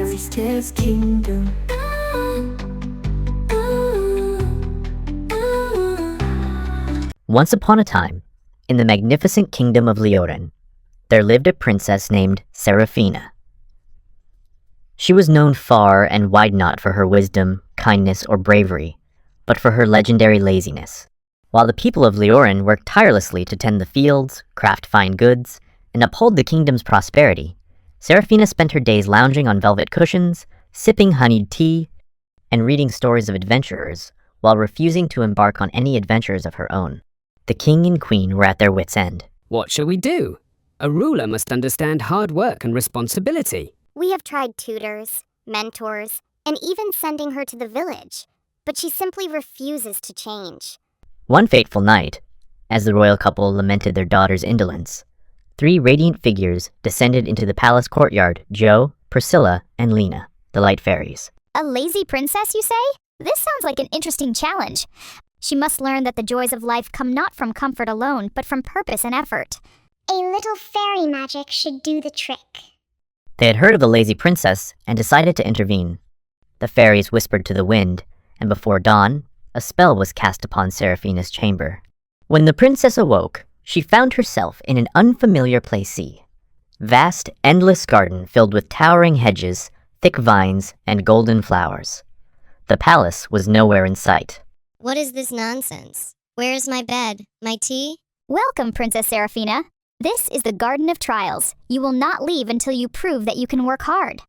reached his kingdom. Once upon a time, in the magnificent Kingdom of Lioren, there lived a princess named Seraphina. She was known far and wide not for her wisdom, kindness, or bravery, but for her legendary laziness. While the people of Lioren worked tirelessly to tend the fields, craft fine goods, and uphold the kingdom's prosperity, Seraphina spent her days lounging on velvet cushions, sipping honeyed tea, and reading stories of adventurers, while refusing to embark on any adventures of her own. The king and queen were at their wits' end. What shall we do? A ruler must understand hard work and responsibility. We have tried tutors, mentors, and even sending her to the village, but she simply refuses to change. One fateful night, as the royal couple lamented their daughter's indolence, 3 radiant figures descended into the palace courtyard: Jo, Priscilla, and Leena, the Light Fairies. A lazy princess, you say? This sounds like an interesting challenge. She must learn that the joys of life come not from comfort alone, but from purpose and effort. A little fairy magic should do the trick. They had heard of the lazy princess and decided to intervene. The fairies whispered to the wind, and before dawn, a spell was cast upon Seraphina's chamber. When the princess awoke, she found herself in an unfamiliar place. Vast, endless garden filled with towering hedges, thick vines, and golden flowers. The palace was nowhere in sight. What is this nonsense? Where's my bed? My tea? Welcome, Princess Seraphina. This is the Garden of Trials. You will not leave until you prove that you can work hard.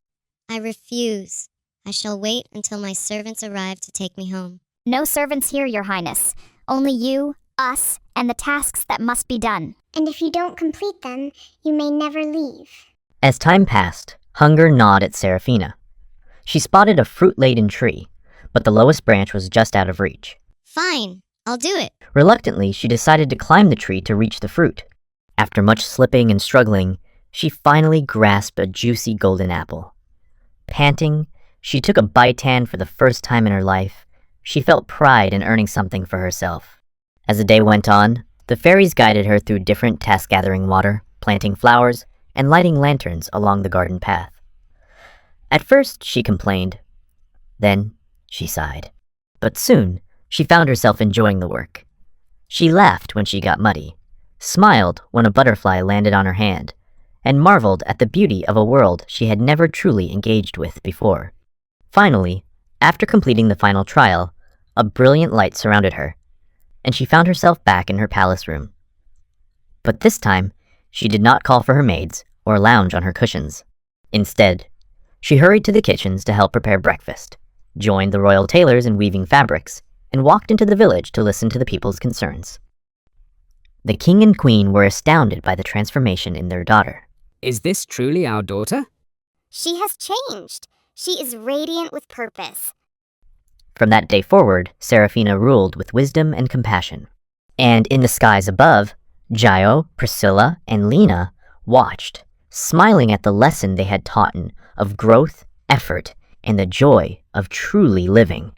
I refuse. I shall wait until my servants arrive to take me home. No servants here, Your Highness. Only you, us, and the tasks that must be done. And if you don't complete them, you may never leave. As time passed, hunger gnawed at Seraphina. She spotted a fruit-laden tree, but the lowest branch was just out of reach. Fine, I'll do it. Reluctantly, she decided to climb the tree to reach the fruit. After much slipping and struggling, she finally grasped a juicy golden apple. Panting, she took a bite for the first time in her life. She felt pride in earning something for herself. As the day went on, the fairies guided her through different tasks: gathering water, planting flowers, and lighting lanterns along the garden path. At first, she complained. Then, she sighed. But soon, she found herself enjoying the work. She laughed when she got muddy, smiled when a butterfly landed on her hand, and marveled at the beauty of a world she had never truly engaged with before. Finally, after completing the final trial, a brilliant light surrounded her, and she found herself back in her palace room. But this time, she did not call for her maids or lounge on her cushions. Instead, she hurried to the kitchens to help prepare breakfast, joined the royal tailors in weaving fabrics, and walked into the village to listen to the people's concerns. The king and queen were astounded by the transformation in their daughter. Is this truly our daughter? She has changed. She is radiant with purpose. From that day forward, Seraphina ruled with wisdom and compassion. And in the skies above, Jo, Priscilla, and Leena watched, smiling at the lesson they had taught of growth, effort, and the joy of truly living.